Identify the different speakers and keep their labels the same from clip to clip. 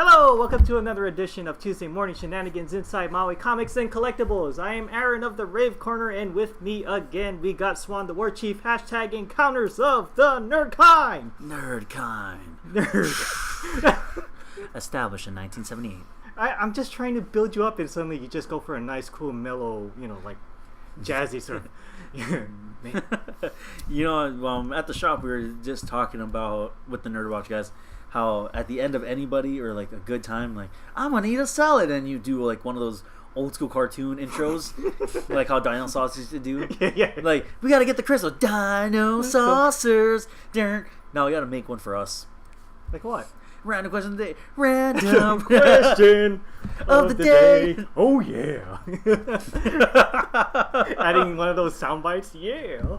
Speaker 1: Hello, welcome to another edition of Tuesday Morning Shenanigans inside Maui Comics and Collectibles. I am Aaron of the Rave Corner, and with me again, we got Swan the War Chief, hashtag Encounters of the Nerdkind.
Speaker 2: Nerd. Established in 1978.
Speaker 1: I'm just trying to build you up, and suddenly you just go for a nice, cool, mellow, like jazzy sort of.
Speaker 2: At the shop we were just talking about with the Nerd Watch guys how at the end of anybody or like a good time, like I'm gonna eat a salad, and you do like one of those old school cartoon intros, like how Dino Saucers used to do.
Speaker 1: Yeah.
Speaker 2: Like we gotta get the crystal Dino Saucers. Now we gotta make one for us.
Speaker 1: Like what?
Speaker 2: Random question of the day. Random
Speaker 1: question
Speaker 2: of the day.
Speaker 1: Oh yeah. Adding one of those sound bites. Yeah.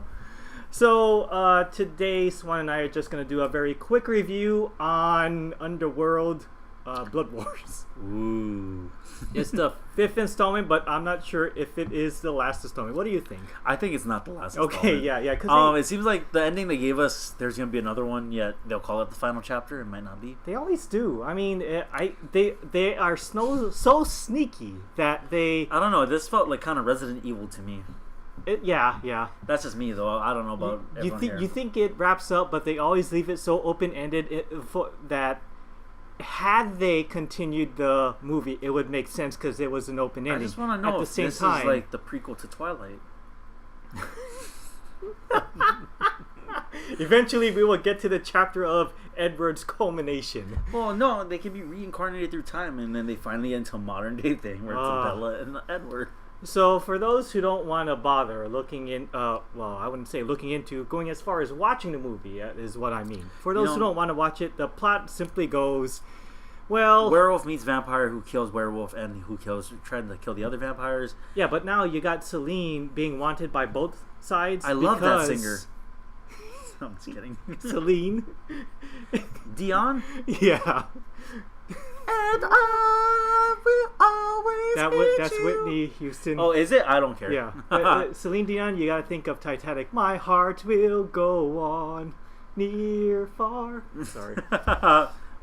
Speaker 1: So today Swan and I are just going to do a very quick review on Underworld Blood Wars.
Speaker 2: Ooh.
Speaker 1: It's the 5th installment, but I'm not sure if it is the last installment. What do you think?
Speaker 2: I think it's not the last installment.
Speaker 1: Okay, yeah.
Speaker 2: It seems like the ending they gave us, there's going to be another one, yet they'll call it the final chapter. It might not be.
Speaker 1: They always do. I mean, they are so sneaky that they...
Speaker 2: I don't know. This felt like kind of Resident Evil to me.
Speaker 1: Yeah.
Speaker 2: That's just me, though. I don't know about everyone here.
Speaker 1: You think it wraps up, but they always leave it so open-ended that had they continued the movie, it would make sense because it was an open ending.
Speaker 2: I just want to know if this is like the prequel to Twilight.
Speaker 1: Eventually, we will get to the chapter of Edward's culmination.
Speaker 2: Well, no, they can be reincarnated through time, and then they finally get into a modern-day thing where it's Bella and Edward.
Speaker 1: So for those who don't want to bother looking in, I wouldn't say looking into, going as far as watching the movie is what I mean. For those who don't want to watch it, the plot simply goes,
Speaker 2: werewolf meets vampire who kills werewolf and trying to kill the other vampires.
Speaker 1: Yeah, but now you got Celine being wanted by both sides.
Speaker 2: I love that singer. I'm just kidding.
Speaker 1: Celine.
Speaker 2: Dion?
Speaker 1: Yeah.
Speaker 2: And I will always
Speaker 1: That's
Speaker 2: you.
Speaker 1: Whitney Houston.
Speaker 2: Oh, is it? I don't care.
Speaker 1: Yeah. Celine Dion, you gotta think of Titanic. My heart will go on, near, far. Sorry.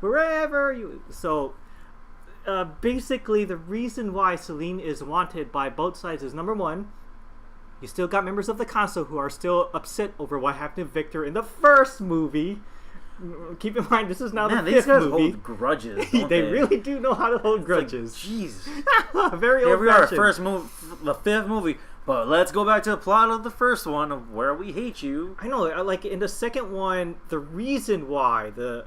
Speaker 1: Wherever you... So, basically, the reason why Celine is wanted by both sides is, number one, you still got members of the council who are still upset over what happened to Victor in the first movie. Keep in mind, this is now the 5th movie. These guys
Speaker 2: hold grudges.
Speaker 1: They really do know how to hold grudges.
Speaker 2: Jeez.
Speaker 1: Very old-fashioned.
Speaker 2: Here we are, the 5th movie. But let's go back to the plot of the first one of where we hate you.
Speaker 1: I know, like in the second one, the reason why the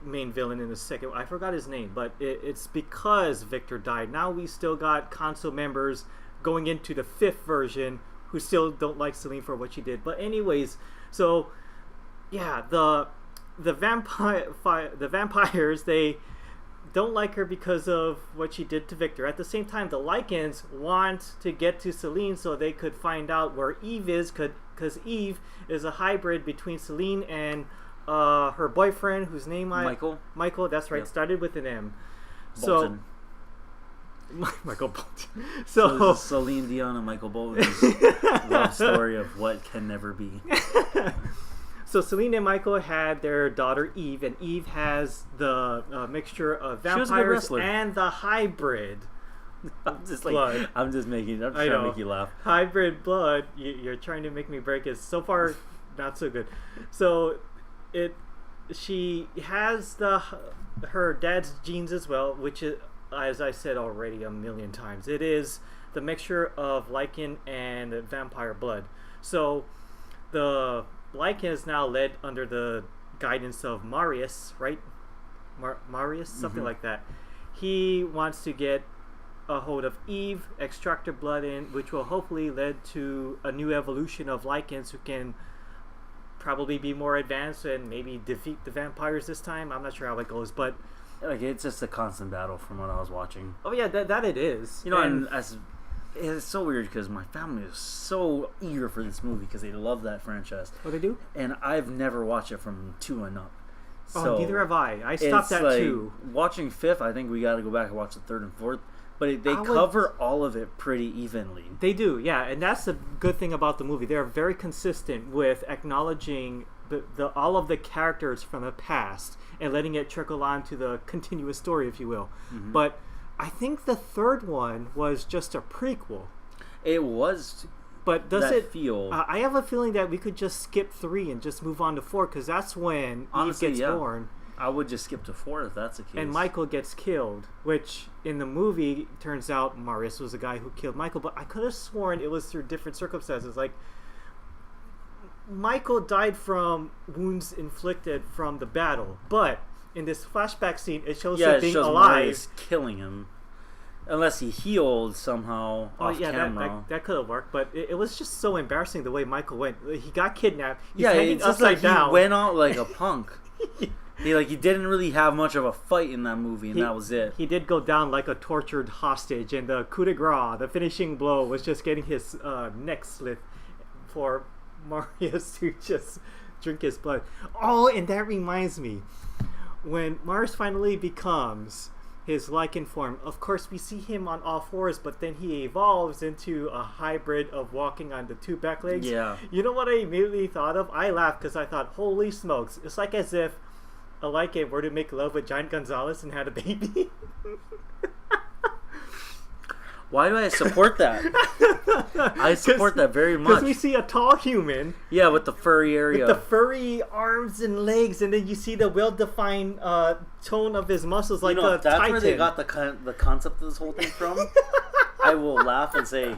Speaker 1: main villain in the second, I forgot his name, but it's because Victor died. Now we still got council members going into the 5th version who still don't like Celine for what she did. But anyways, so yeah, the vampires, they don't like her because of what she did to Victor. At the same time, the Lycans want to get to Celine so they could find out where Eve is, because Eve is a hybrid between Celine and her boyfriend, whose name
Speaker 2: Michael.
Speaker 1: Michael, that's right. Yep. Started with an M.
Speaker 2: Bolton.
Speaker 1: Michael Bolton.
Speaker 2: So this is Celine Dion and Michael Bolton's love story of what can never be.
Speaker 1: So Celine and Michael had their daughter Eve, and Eve has the mixture of vampires and the hybrid.
Speaker 2: I'm just
Speaker 1: blood.
Speaker 2: I'm trying to make you laugh.
Speaker 1: Hybrid blood. You're trying to make me break it. So far, not so good. So she has her dad's genes as well, which is, as I said already a million times, it is the mixture of Lycan and vampire blood. So the Lycan is now led under the guidance of Marius, right? Marius? Something like that. He wants to get a hold of Eve, extract her blood in, which will hopefully lead to a new evolution of Lycans who can probably be more advanced and maybe defeat the vampires this time. I'm not sure how it goes, but...
Speaker 2: it's just a constant battle from what I was watching.
Speaker 1: Oh yeah, that it is.
Speaker 2: And it's so weird because my family is so eager for this movie because they love that franchise.
Speaker 1: Oh, they do?
Speaker 2: And I've never watched it from 2 and up. So
Speaker 1: neither have I. I stopped at 2.
Speaker 2: Watching 5th, I think we got to go back and watch the 3rd and 4th. But they cover all of it pretty evenly.
Speaker 1: They do, yeah. And that's the good thing about the movie. They're very consistent with acknowledging all of the characters from the past and letting it trickle on to the continuous story, if you will.
Speaker 2: Mm-hmm.
Speaker 1: But I think the third one was just a prequel.
Speaker 2: It was.
Speaker 1: But does it
Speaker 2: feel?
Speaker 1: I have a feeling that we could just skip 3 and just move on to 4 because that's when
Speaker 2: Honestly,
Speaker 1: Eve gets born.
Speaker 2: I would just skip to 4 if that's the case.
Speaker 1: And Michael gets killed, which in the movie turns out Marius was the guy who killed Michael. But I could have sworn it was through different circumstances. Like Michael died from wounds inflicted from the battle, but in this flashback scene, it shows him being alive.
Speaker 2: Marius killing him. Unless he healed somehow off camera.
Speaker 1: That could have worked, but it was just so embarrassing the way Michael went. He got kidnapped. He's
Speaker 2: it's just like down. He went out like a punk. He didn't really have much of a fight in that movie, and that was it.
Speaker 1: He did go down like a tortured hostage, and the coup de grace, the finishing blow, was just getting his neck slit for Marius to just drink his blood. Oh, and that reminds me, when Marius finally becomes his lichen form, of course we see him on all fours, but then he evolves into a hybrid of walking on the 2 back legs.
Speaker 2: Yeah.
Speaker 1: You know what I immediately thought of? I laughed because I thought, holy smokes, it's like as if a lichen were to make love with Giant Gonzalez and had a baby.
Speaker 2: Why do I support that? I support that very much.
Speaker 1: Because we see a tall human.
Speaker 2: Yeah, with the furry area.
Speaker 1: With the furry arms and legs, and then you see the well-defined tone of his muscles like a
Speaker 2: that's
Speaker 1: titan.
Speaker 2: Where they got the concept of this whole thing from. I will laugh and say,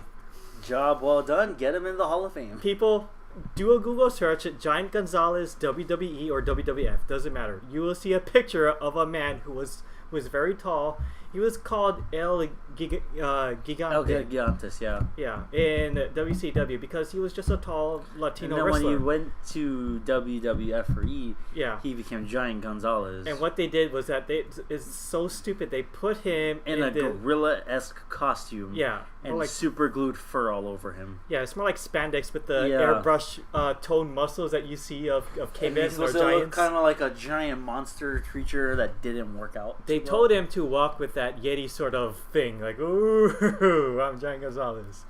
Speaker 2: job well done. Get him in the Hall of Fame.
Speaker 1: People, do a Google search at Giant Gonzalez, WWE or WWF. Doesn't matter. You will see a picture of a man who was very tall. He was called El Gigante.
Speaker 2: El Gigantes, yeah.
Speaker 1: Yeah, in WCW because he was just a tall Latino
Speaker 2: and then
Speaker 1: wrestler.
Speaker 2: when he went to WWF or E,
Speaker 1: yeah,
Speaker 2: he became Giant Gonzalez.
Speaker 1: And what they did was that it's so stupid. They put him
Speaker 2: in a gorilla-esque costume.
Speaker 1: Yeah.
Speaker 2: And like super glued fur all over him.
Speaker 1: Yeah, it's more like spandex with the airbrush toned muscles that you see of cavemen or giants.
Speaker 2: Look kind of like a giant monster creature that didn't work out.
Speaker 1: They told him to walk with that Yeti sort of thing, like, ooh, I'm Giant Gonzalez.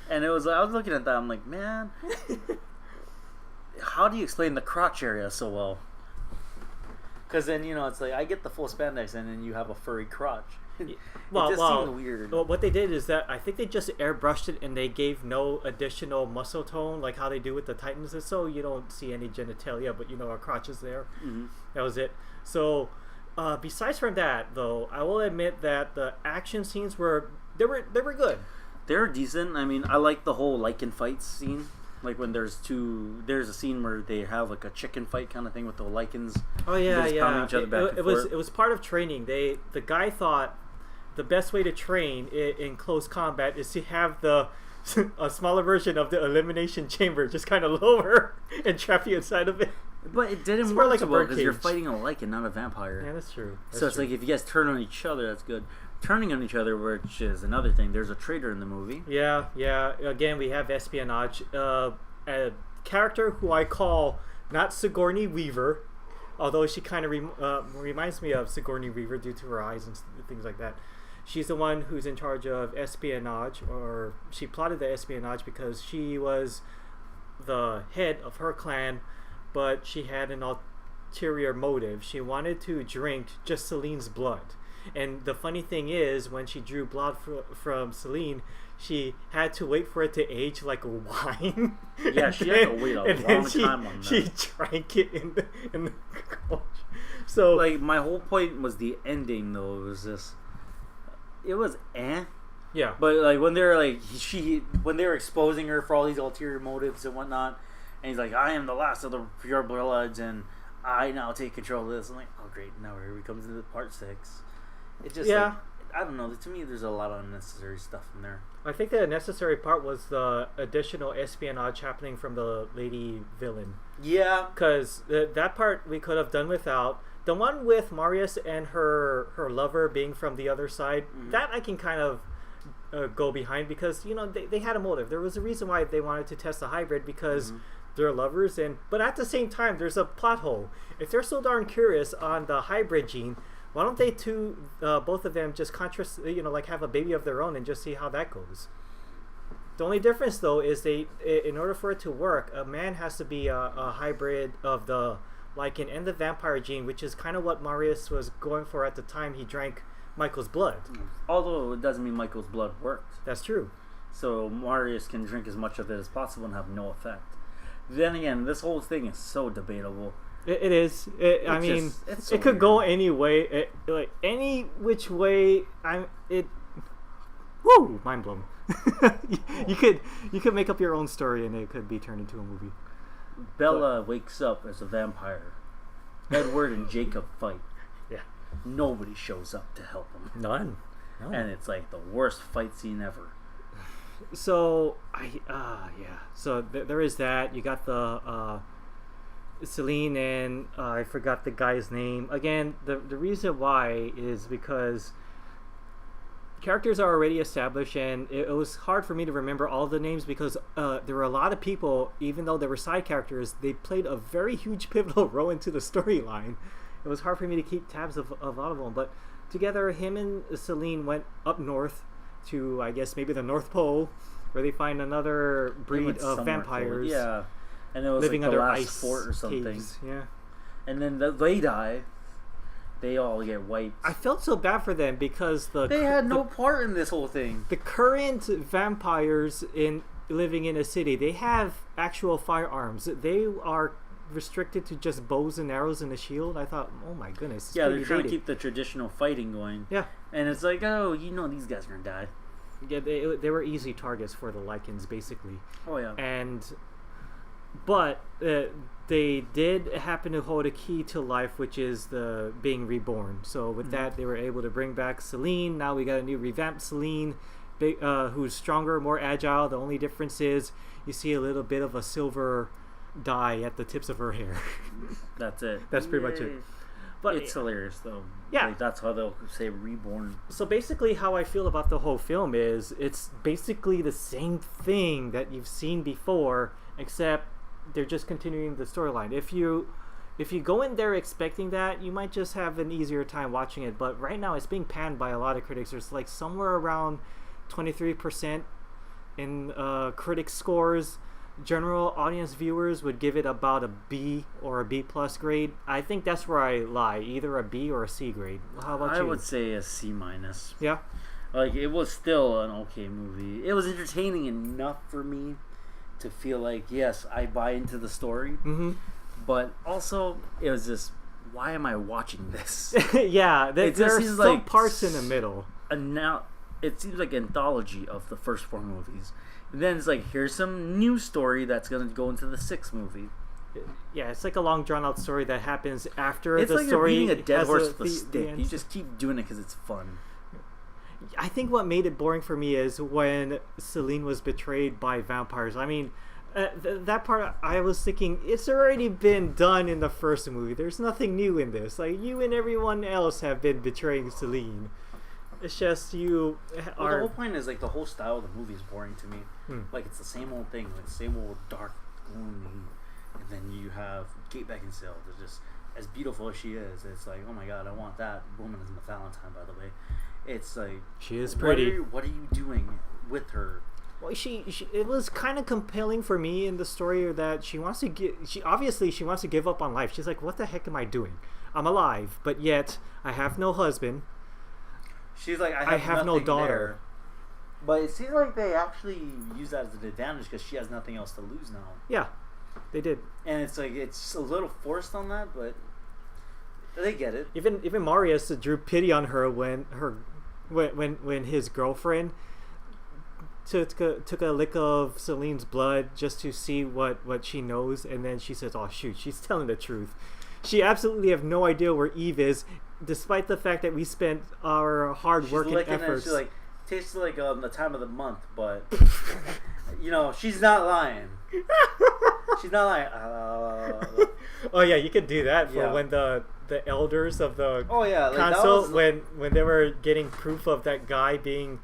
Speaker 2: And I was looking at that, I'm like, man, how do you explain the crotch area so well? Because then, it's like, I get the full spandex and then you have a furry crotch. It just seemed weird.
Speaker 1: Well, what they did is that I think they just airbrushed it and they gave no additional muscle tone like how they do with the Titans. So you don't see any genitalia, but our crotch is there.
Speaker 2: Mm-hmm.
Speaker 1: That was it. So besides from that, though, I will admit that the action scenes were good.
Speaker 2: They were decent. I mean, I like the whole lichen fight scene. Like when there's a scene where they have like a chicken fight kind of thing with the lichens.
Speaker 1: Oh yeah.
Speaker 2: Each other back and forth.
Speaker 1: It was part of training. The guy thought the best way to train in close combat is to have a smaller version of the elimination chamber just kind of lower and trap you inside of it.
Speaker 2: But it didn't work like because you're fighting a lichen, not a vampire.
Speaker 1: Yeah, that's true.
Speaker 2: So it's like if you guys turn on each other, that's good. Turning on each other, which is another thing. There's a traitor in the movie.
Speaker 1: Yeah. Again, we have espionage. A character who I call not Sigourney Weaver, although she kind of reminds me of Sigourney Weaver due to her eyes and things like that. She's the one who's in charge of espionage, or she plotted the espionage because she was the head of her clan, but she had an ulterior motive. She wanted to drink just Celine's blood. And the funny thing is, when she drew blood from Celine, she had to wait for it to age like wine.
Speaker 2: Yeah, she had to wait a long time on that.
Speaker 1: She drank it in the culture. So,
Speaker 2: like, my whole point was the ending, though. It was
Speaker 1: yeah.
Speaker 2: But like when they're when they were exposing her for all these ulterior motives and whatnot, and he's like, "I am the last of the pure bloods, and I now take control of this." I'm like, "Oh great, now here we come to the part 6." It just I don't know. To me, there's a lot of unnecessary stuff in there.
Speaker 1: I think the necessary part was the additional espionage happening from the lady villain.
Speaker 2: Yeah,
Speaker 1: because that part we could have done without. The one with Marius and her lover being from the other side, that I can kind of go behind because they had a motive. There was a reason why they wanted to test the hybrid because they're lovers, but at the same time there's a plot hole. If they're so darn curious on the hybrid gene, why don't they both of them just have a baby of their own and just see how that goes? The only difference, though, is in order for it to work, a man has to be a hybrid of the lichen and the vampire gene, which is kind of what Marius was going for at the time he drank Michael's blood.
Speaker 2: Although it doesn't mean Michael's blood worked.
Speaker 1: That's true.
Speaker 2: So Marius can drink as much of it as possible and have no effect. Then again, this whole thing is so debatable.
Speaker 1: It is. It could go any way. Like any which way. Woo! Mind blown. you could make up your own story and it could be turned into a movie.
Speaker 2: Bella wakes up as a vampire. Edward and Jacob fight.
Speaker 1: Yeah.
Speaker 2: Nobody shows up to help them.
Speaker 1: None.
Speaker 2: And it's like the worst fight scene ever.
Speaker 1: So So there is that. You got the Celine and I forgot the guy's name. Again, the reason why is because characters are already established, and it was hard for me to remember all the names because there were a lot of people, even though they were side characters, they played a very huge pivotal role into the storyline. It was hard for me to keep tabs of a lot of them, but together, him and Celine went up north to, I guess, maybe the North Pole, where they find another breed of vampires.
Speaker 2: Cold. Yeah, and it was
Speaker 1: living
Speaker 2: like the
Speaker 1: under
Speaker 2: last
Speaker 1: ice
Speaker 2: fort or something.
Speaker 1: Caves. Yeah,
Speaker 2: and then they die. They all get wiped.
Speaker 1: I felt so bad for them because
Speaker 2: they had no part in this whole thing.
Speaker 1: The current vampires living in a city, they have actual firearms. They are restricted to just bows and arrows and a shield. I thought, oh my goodness.
Speaker 2: Yeah, they're trying to keep the traditional fighting going.
Speaker 1: Yeah.
Speaker 2: And it's like, oh, these guys are going to die.
Speaker 1: Yeah, they were easy targets for the Lycans, basically.
Speaker 2: Oh, yeah.
Speaker 1: But they did happen to hold a key to life, which is the being reborn. So with that, they were able to bring back Celine. Now we got a new revamped Celine, who's stronger, more agile. The only difference is you see a little bit of a silver dye at the tips of her hair.
Speaker 2: That's it.
Speaker 1: That's pretty much it. But
Speaker 2: it's hilarious, though.
Speaker 1: Yeah.
Speaker 2: Like, that's how they'll say reborn.
Speaker 1: So basically how I feel about the whole film is it's basically the same thing that you've seen before, except they're just continuing the storyline. If you go in there expecting that, you might just have an easier time watching it. But right now it's being panned by a lot of critics. There's like somewhere around 23% in critic scores. General audience viewers would give it about a B or a B plus grade. I think that's where I lie, either a B or a C grade. How about you?
Speaker 2: I would say a C minus.
Speaker 1: Yeah?
Speaker 2: Like, it was still an okay movie. It was entertaining enough for me to feel like, yes, I buy into the story.
Speaker 1: Mm-hmm.
Speaker 2: But also, it was just, why am I watching this?
Speaker 1: Yeah, there are some
Speaker 2: like
Speaker 1: parts in the middle.
Speaker 2: Now, it seems like an anthology of the first 4 movies. And then it's like, here's some new story that's going to go into the 6th movie.
Speaker 1: Yeah, it's like a long drawn out story that happens after
Speaker 2: it's
Speaker 1: the
Speaker 2: like
Speaker 1: story.
Speaker 2: It's like you're beating a dead horse with a stick.
Speaker 1: The
Speaker 2: You just keep doing it because it's fun.
Speaker 1: I think what made it boring for me is when Celine was betrayed by vampires. I mean, that part I was thinking, it's already been done in the first movie. There's nothing new in this. Like, you and everyone else have been betraying Celine. It's just you are...
Speaker 2: the whole point is, like, the whole style of the movie is boring to me. Like, it's the same old thing. Like, the same old dark, gloomy. And then you have Kate Beckinsale. That's just as beautiful as she is. It's like, oh my god, I want that woman as my Valentine, by the way. It's like...
Speaker 1: She is pretty.
Speaker 2: What are you doing with her?
Speaker 1: Well, it was kind of compelling for me in the story that she wants to she wants to give up on life. She's like, what the heck am I doing? I'm alive, but yet I have no husband.
Speaker 2: She's like, I have
Speaker 1: no daughter.
Speaker 2: There. But it seems like they actually use that as an advantage because she has nothing else to lose now.
Speaker 1: Yeah, they did.
Speaker 2: And it's like, it's a little forced on that, but they get it.
Speaker 1: Even Marius drew pity on her when his girlfriend took a lick of Celine's blood just to see what she knows, and then she says, oh shoot, she's telling the truth. She absolutely have no idea where Eve is, despite the fact that we spent our hard work and efforts.
Speaker 2: She's like, tastes like the time of the month, but she's not lying. She's not lying.
Speaker 1: Oh yeah, you could do that for when the elders of the
Speaker 2: like
Speaker 1: council when they were getting proof of that guy being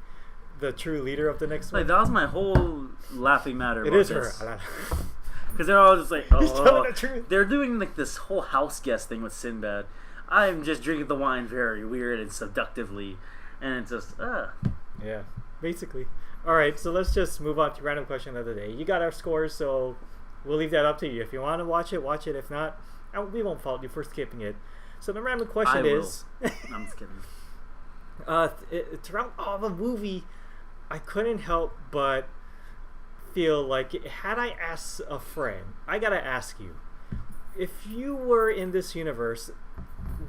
Speaker 1: the true leader of the next one.
Speaker 2: Like, that was my whole laughing matter.
Speaker 1: It is her.
Speaker 2: Because they're all just like,
Speaker 1: he's telling the truth.
Speaker 2: They're doing like this whole house guest thing with Sinbad. I'm just drinking the wine very weird and seductively, and it's just
Speaker 1: yeah. Basically. All right, so let's just move on to random question of the day. You got our scores, so we'll leave that up to you. If you want to watch it, watch it. If not, we won't fault you for skipping it. So the random question is...
Speaker 2: I'm just kidding.
Speaker 1: Throughout all the movie, I couldn't help but feel like, had I asked a friend, I gotta ask you, if you were in this universe,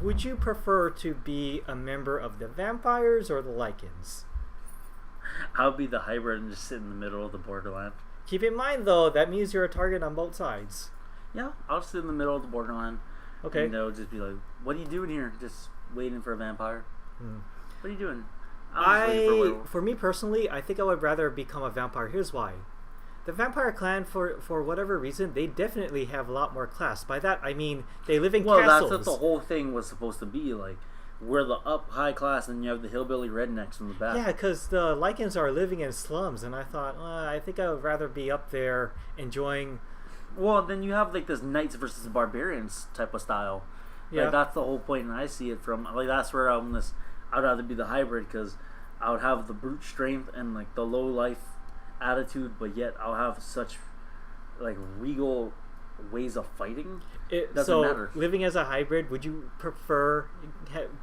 Speaker 1: would you prefer to be a member of the vampires or the Lycans?
Speaker 2: I would be the hybrid and just sit in the middle of the borderland.
Speaker 1: Keep in mind, though, that means you're a target on both sides.
Speaker 2: Yeah, I'll sit in the middle of the borderland.
Speaker 1: Okay.
Speaker 2: And they'll just be like, what are you doing here? Just waiting for a vampire. What are you doing?
Speaker 1: For me personally, I think I would rather become a vampire. Here's why. The vampire clan, for whatever reason, they definitely have a lot more class. By that, I mean they live in castles.
Speaker 2: Well, that's what the whole thing was supposed to be. Like, we're the up high class, and you have the hillbilly rednecks in the back.
Speaker 1: Yeah, because the Lycans are living in slums, and I thought, I think I would rather be up there enjoying...
Speaker 2: Well, then you have, like, this knights versus barbarians type of style. Yeah. Like, that's the whole point, and I see it from... Like, that's where I'd rather be the hybrid, because I would have the brute strength and, like, the low life attitude, but yet I'll have such, like, regal ways of fighting. It doesn't matter.
Speaker 1: Living as a hybrid, would you prefer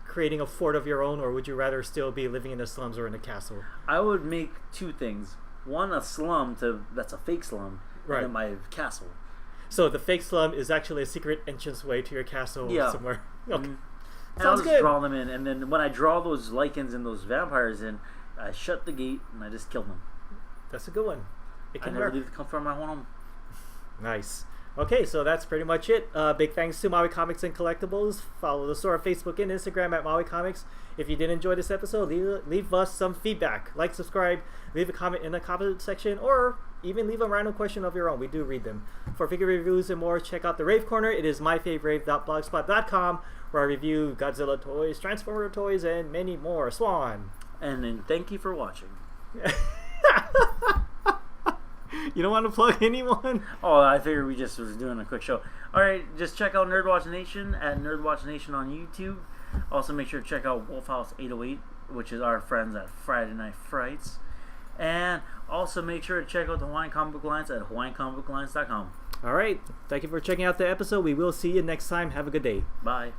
Speaker 1: creating a fort of your own, or would you rather still be living in the slums or in a castle?
Speaker 2: I would make two things. One, a slum that's a fake slum,
Speaker 1: right,
Speaker 2: and then my castle.
Speaker 1: So the fake slum is actually a secret entranceway to your castle somewhere. Okay.
Speaker 2: And I'll just draw them in, and then when I draw those Lycans and those vampires in, I shut the gate and I just kill them.
Speaker 1: That's a good one.
Speaker 2: I never leave the comfort of my home.
Speaker 1: Nice. Okay, so that's pretty much it. Big thanks to Maui Comics and Collectibles. Follow the store on Facebook and Instagram at Maui Comics. If you did enjoy this episode, leave us some feedback. Like, subscribe, leave a comment in the comment section, or even leave a random question of your own. We do read them. For figure reviews and more, check out the Rave Corner. It is myfavorite.blogspot.com, where I review Godzilla toys, Transformer toys, and many more. Swan.
Speaker 2: And then thank you for watching.
Speaker 1: You don't want to plug anyone?
Speaker 2: Oh, I figured we just was doing a quick show. Alright, just check out Nerdwatch Nation at Nerdwatch Nation on YouTube. Also make sure to check out Wolfhouse 808, which is our friends at Friday Night Frights. And also make sure to check out the Hawaiian Comic Book Alliance at hawaiiancomicbookalliance.com.
Speaker 1: Alright, thank you for checking out the episode. We will see you next time. Have a good day.
Speaker 2: Bye.